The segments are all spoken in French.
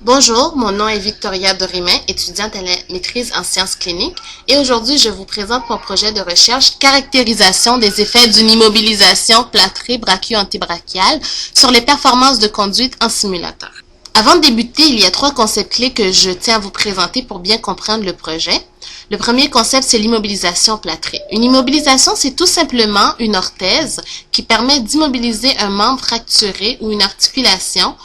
Bonjour, mon nom est Victoria Dorimain, étudiante à la maîtrise en sciences cliniques, et aujourd'hui je vous présente mon projet de recherche caractérisation des effets d'une immobilisation plâtrée brachio-antibrachiale sur les performances de conduite en simulateur. Avant de débuter, il y a 3 concepts clés que je tiens à vous présenter pour bien comprendre le projet. Le premier concept, c'est l'immobilisation plâtrée. Une immobilisation, c'est tout simplement une orthèse qui permet d'immobiliser un membre fracturé ou une articulation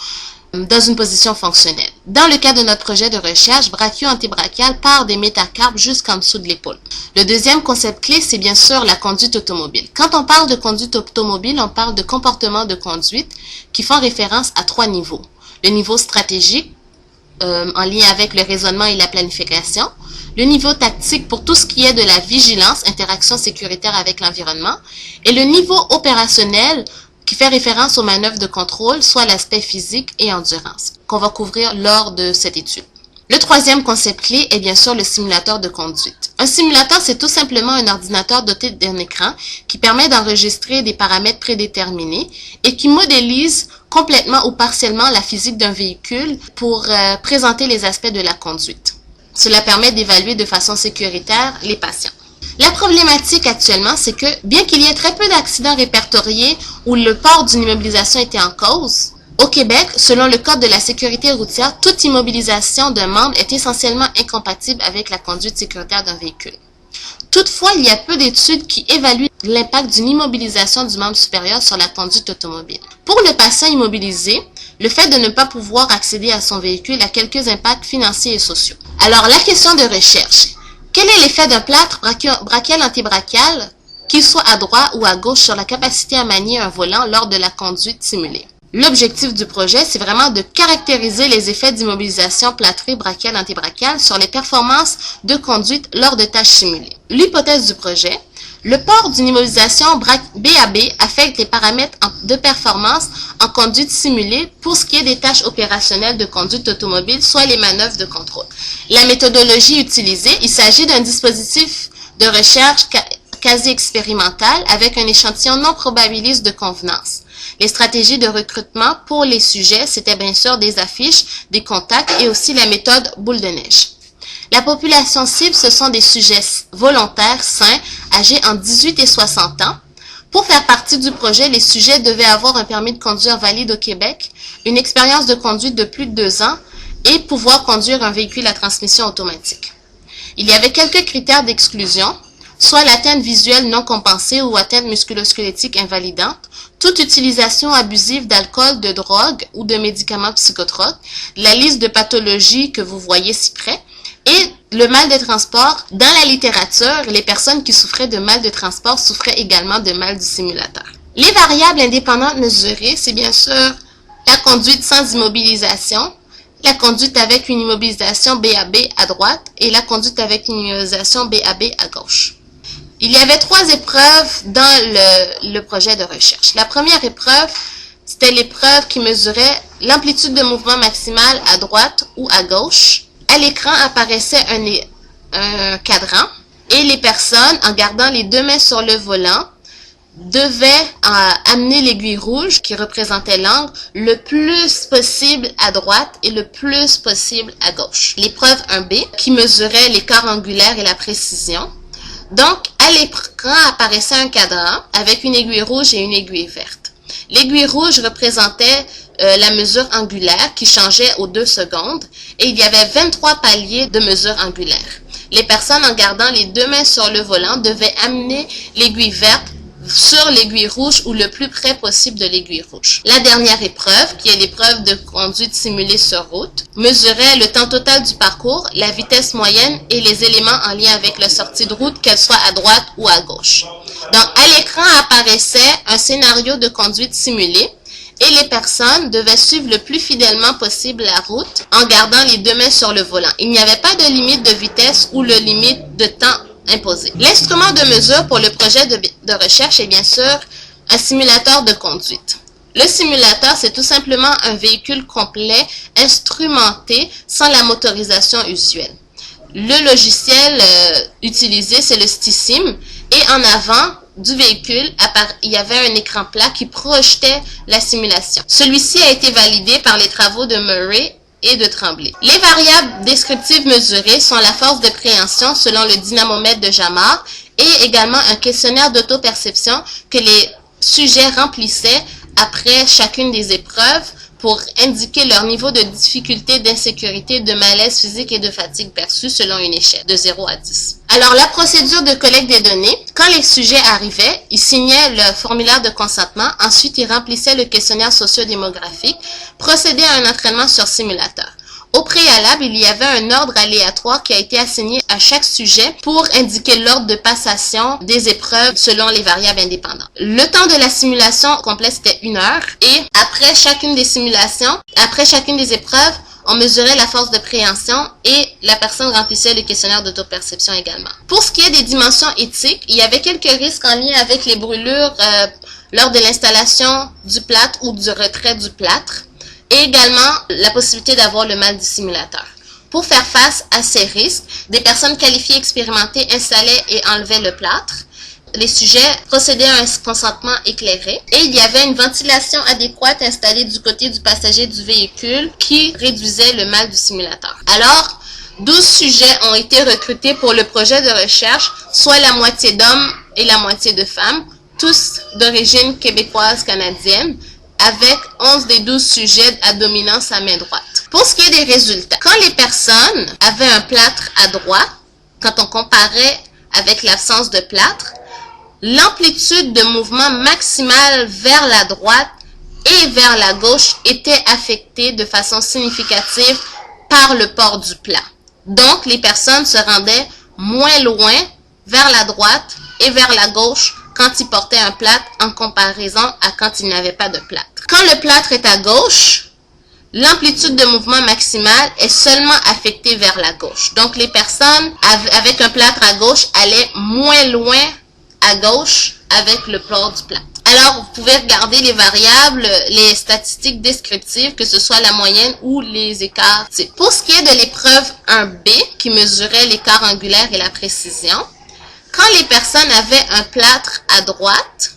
dans une position fonctionnelle. Dans le cas de notre projet de recherche, brachio-antibrachial part des métacarpes jusqu'en dessous de l'épaule. Le deuxième concept clé, c'est bien sûr la conduite automobile. Quand on parle de conduite automobile, on parle de comportements de conduite qui font référence à 3 niveaux. Le niveau stratégique, en lien avec le raisonnement et la planification. Le niveau tactique pour tout ce qui est de la vigilance, interaction sécuritaire avec l'environnement. Et le niveau opérationnel qui fait référence aux manœuvres de contrôle, soit l'aspect physique et endurance, qu'on va couvrir lors de cette étude. Le troisième concept clé est bien sûr le simulateur de conduite. Un simulateur, c'est tout simplement un ordinateur doté d'un écran qui permet d'enregistrer des paramètres prédéterminés et qui modélise complètement ou partiellement la physique d'un véhicule pour présenter les aspects de la conduite. Cela permet d'évaluer de façon sécuritaire les patients. La problématique actuellement, c'est que bien qu'il y ait très peu d'accidents répertoriés où le port d'une immobilisation était en cause, au Québec, selon le Code de la sécurité routière, toute immobilisation d'un membre est essentiellement incompatible avec la conduite sécuritaire d'un véhicule. Toutefois, il y a peu d'études qui évaluent l'impact d'une immobilisation du membre supérieur sur la conduite automobile. Pour le patient immobilisé, le fait de ne pas pouvoir accéder à son véhicule a quelques impacts financiers et sociaux. Alors, la question de recherche. Quel est l'effet d'un plâtre brachial-antibrachial, qu'il soit à droite ou à gauche, sur la capacité à manier un volant lors de la conduite simulée? L'objectif du projet, c'est vraiment de caractériser les effets d'immobilisation plâtrée brachial-antibrachial sur les performances de conduite lors de tâches simulées. L'hypothèse du projet, le port d'une immobilisation BAB affecte les paramètres de performance en conduite simulée pour ce qui est des tâches opérationnelles de conduite automobile, soit les manœuvres de contrôle. La méthodologie utilisée, il s'agit d'un dispositif de recherche quasi expérimental avec un échantillon non probabiliste de convenance. Les stratégies de recrutement pour les sujets, c'était bien sûr des affiches, des contacts et aussi la méthode boule de neige. La population cible, ce sont des sujets volontaires, sains, âgés entre 18 et 60 ans. Pour faire partie du projet, les sujets devaient avoir un permis de conduire valide au Québec, une expérience de conduite de plus de 2 ans et pouvoir conduire un véhicule à transmission automatique. Il y avait quelques critères d'exclusion, soit l'atteinte visuelle non compensée ou atteinte musculo-squelettique invalidante, toute utilisation abusive d'alcool, de drogue ou de médicaments psychotropes, la liste de pathologies que vous voyez ci près, et le mal de transport. Dans la littérature, les personnes qui souffraient de mal de transport souffraient également de mal du simulateur. Les variables indépendantes mesurées, c'est bien sûr la conduite sans immobilisation, la conduite avec une immobilisation BAB à droite et la conduite avec une immobilisation BAB à gauche. Il y avait 3 épreuves dans le projet de recherche. La première épreuve, c'était l'épreuve qui mesurait l'amplitude de mouvement maximale à droite ou à gauche. À l'écran apparaissait un cadran et les personnes, en gardant les 2 mains sur le volant, devaient amener l'aiguille rouge qui représentait l'angle le plus possible à droite et le plus possible à gauche. L'épreuve 1B qui mesurait l'écart angulaire et la précision. Donc, à l'écran apparaissait un cadran avec une aiguille rouge et une aiguille verte. L'aiguille rouge représentait la mesure angulaire qui changeait aux 2 secondes et il y avait 23 paliers de mesure angulaire. Les personnes, en gardant les 2 mains sur le volant, devaient amener l'aiguille verte sur l'aiguille rouge ou le plus près possible de l'aiguille rouge. La dernière épreuve, qui est l'épreuve de conduite simulée sur route, mesurait le temps total du parcours, la vitesse moyenne et les éléments en lien avec la sortie de route, qu'elle soit à droite ou à gauche. Donc, à l'écran apparaissait un scénario de conduite simulée et les personnes devaient suivre le plus fidèlement possible la route en gardant les 2 mains sur le volant. Il n'y avait pas de limite de vitesse ou de limite de temps imposé. L'instrument de mesure pour le projet de recherche est bien sûr un simulateur de conduite. Le simulateur, c'est tout simplement un véhicule complet instrumenté sans la motorisation usuelle. Le logiciel utilisé, c'est le STISIM et en avant du véhicule, il y avait un écran plat qui projetait la simulation. Celui-ci a été validé par les travaux de Murray et de Tremblay. Les variables descriptives mesurées sont la force de préhension selon le dynamomètre de Jamard et également un questionnaire d'auto-perception que les sujets remplissaient après chacune des épreuves pour indiquer leur niveau de difficulté, d'insécurité, de malaise physique et de fatigue perçue selon une échelle de 0 à 10. Alors, la procédure de collecte des données, quand les sujets arrivaient, ils signaient le formulaire de consentement, ensuite ils remplissaient le questionnaire socio-démographique, procédaient à un entraînement sur simulateur. Au préalable, il y avait un ordre aléatoire qui a été assigné à chaque sujet pour indiquer l'ordre de passation des épreuves selon les variables indépendantes. Le temps de la simulation complète, c'était 1 heure et après chacune des simulations, après chacune des épreuves, on mesurait la force de préhension et la personne remplissait le questionnaire d'auto-perception également. Pour ce qui est des dimensions éthiques, il y avait quelques risques en lien avec les brûlures lors de l'installation du plâtre ou du retrait du plâtre. Et également la possibilité d'avoir le mal du simulateur. Pour faire face à ces risques, des personnes qualifiées expérimentées installaient et enlevaient le plâtre. Les sujets procédaient à un consentement éclairé et il y avait une ventilation adéquate installée du côté du passager du véhicule qui réduisait le mal du simulateur. Alors, 12 sujets ont été recrutés pour le projet de recherche, soit la moitié d'hommes et la moitié de femmes, tous d'origine québécoise canadienne, avec 11 des 12 sujets à dominance à main droite. Pour ce qui est des résultats, quand les personnes avaient un plâtre à droite, quand on comparait avec l'absence de plâtre, l'amplitude de mouvement maximale vers la droite et vers la gauche était affectée de façon significative par le port du plat. Donc, les personnes se rendaient moins loin vers la droite et vers la gauche quand ils portaient un plâtre en comparaison à quand ils n'avaient pas de plâtre. Quand le plâtre est à gauche, l'amplitude de mouvement maximale est seulement affectée vers la gauche. Donc, les personnes avec un plâtre à gauche allaient moins loin à gauche avec le port du plâtre. Alors, vous pouvez regarder les variables, les statistiques descriptives, que ce soit la moyenne ou les écarts. Pour ce qui est de l'épreuve 1B, qui mesurait l'écart angulaire et la précision, quand les personnes avaient un plâtre à droite,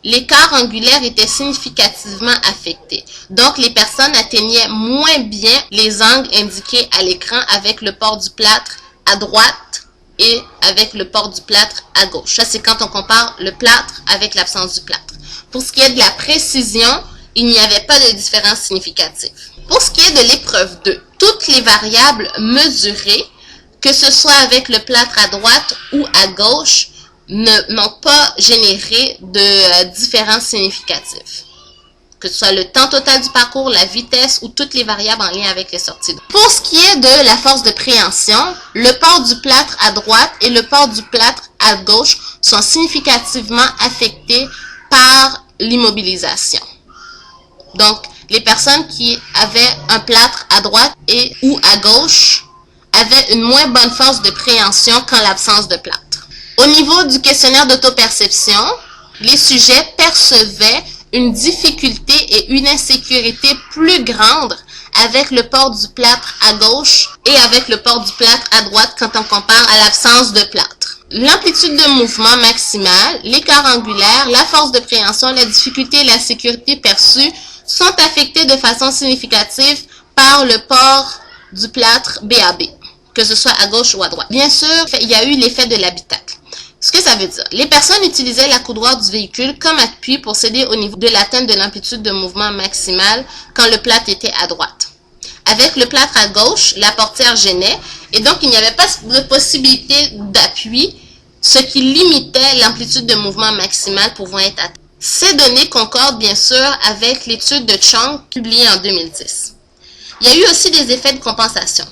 l'écart angulaire était significativement affecté. Donc, les personnes atteignaient moins bien les angles indiqués à l'écran avec le port du plâtre à droite et avec le port du plâtre à gauche. Ça, c'est quand on compare le plâtre avec l'absence du plâtre. Pour ce qui est de la précision, il n'y avait pas de différence significative. Pour ce qui est de l'épreuve 2, toutes les variables mesurées, que ce soit avec le plâtre à droite ou à gauche, n'ont pas généré de différences significatives. Que ce soit le temps total du parcours, la vitesse ou toutes les variables en lien avec les sorties d'eau. Pour ce qui est de la force de préhension, le port du plâtre à droite et le port du plâtre à gauche sont significativement affectés par l'immobilisation. Donc, les personnes qui avaient un plâtre à droite et ou à gauche avaient une moins bonne force de préhension qu'en l'absence de plâtre. Au niveau du questionnaire d'auto-perception, les sujets percevaient une difficulté et une insécurité plus grande avec le port du plâtre à gauche et avec le port du plâtre à droite quand on compare à l'absence de plâtre. L'amplitude de mouvement maximale, l'écart angulaire, la force de préhension, la difficulté et la sécurité perçue sont affectés de façon significative par le port du plâtre BAB, que ce soit à gauche ou à droite. Bien sûr, il y a eu l'effet de l'habitacle. Ce que ça veut dire, les personnes utilisaient la coudoir du véhicule comme appui pour s'aider au niveau de l'atteinte de l'amplitude de mouvement maximale quand le plâtre était à droite. Avec le plâtre à gauche, la portière gênait et donc il n'y avait pas de possibilité d'appui, ce qui limitait l'amplitude de mouvement maximale pouvant être atteinte. Ces données concordent bien sûr avec l'étude de Chang publiée en 2010. Il y a eu aussi des effets de compensation.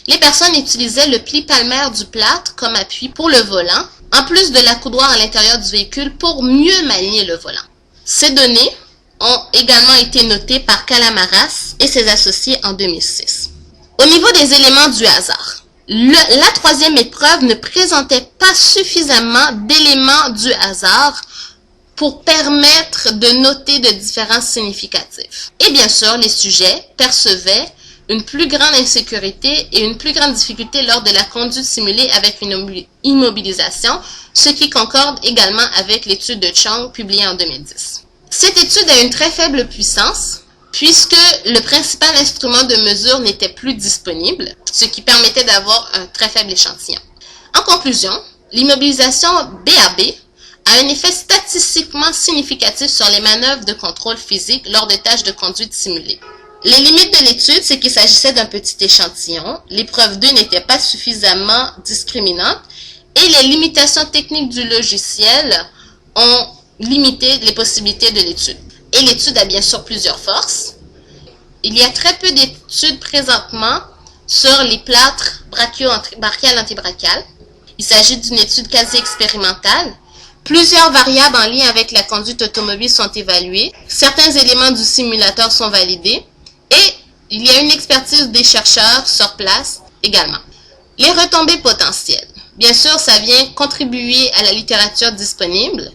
Les personnes utilisaient le pli palmaire du plâtre comme appui pour le volant, en plus de la coudoir à l'intérieur du véhicule pour mieux manier le volant. Ces données ont également été notées par Calamaras et ses associés en 2006. Au niveau des éléments du hasard, la troisième épreuve ne présentait pas suffisamment d'éléments du hasard pour permettre de noter de différences significatives. Et bien sûr, les sujets percevaient une plus grande insécurité et une plus grande difficulté lors de la conduite simulée avec une immobilisation, ce qui concorde également avec l'étude de Chang publiée en 2010. Cette étude a une très faible puissance puisque le principal instrument de mesure n'était plus disponible, ce qui permettait d'avoir un très faible échantillon. En conclusion, l'immobilisation BAB a un effet statistiquement significatif sur les manœuvres de contrôle physique lors de tâches de conduite simulées. Les limites de l'étude, c'est qu'il s'agissait d'un petit échantillon, l'épreuve 2 n'était pas suffisamment discriminante et les limitations techniques du logiciel ont limité les possibilités de l'étude. Et l'étude a bien sûr plusieurs forces. Il y a très peu d'études présentement sur les plâtres brachial-antibrachial. Il s'agit d'une étude quasi expérimentale. Plusieurs variables en lien avec la conduite automobile sont évaluées. Certains éléments du simulateur sont validés. Et il y a une expertise des chercheurs sur place également. Les retombées potentielles. Bien sûr, ça vient contribuer à la littérature disponible.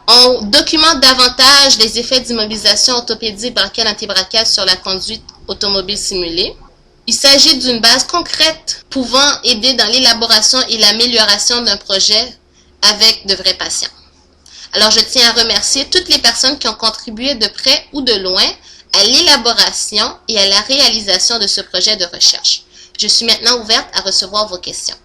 On documente davantage les effets d'immobilisation orthopédique brachial-antibrachial sur la conduite automobile simulée. Il s'agit d'une base concrète pouvant aider dans l'élaboration et l'amélioration d'un projet avec de vrais patients. Alors, je tiens à remercier toutes les personnes qui ont contribué de près ou de loin à l'élaboration et à la réalisation de ce projet de recherche. Je suis maintenant ouverte à recevoir vos questions.